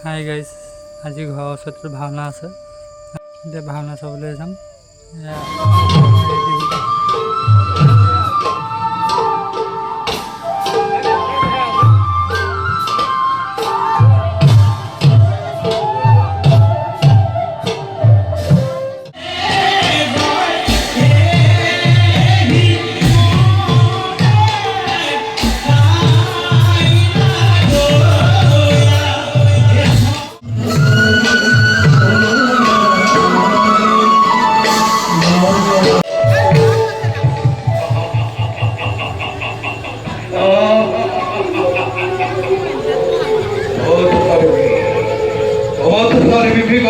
Hi guys, আজি ঘৰৰ ওচৰত ভাওনা আছে। এতিয়া ভাওনা চাবলৈ যাম। बहुत सारे विभिन्न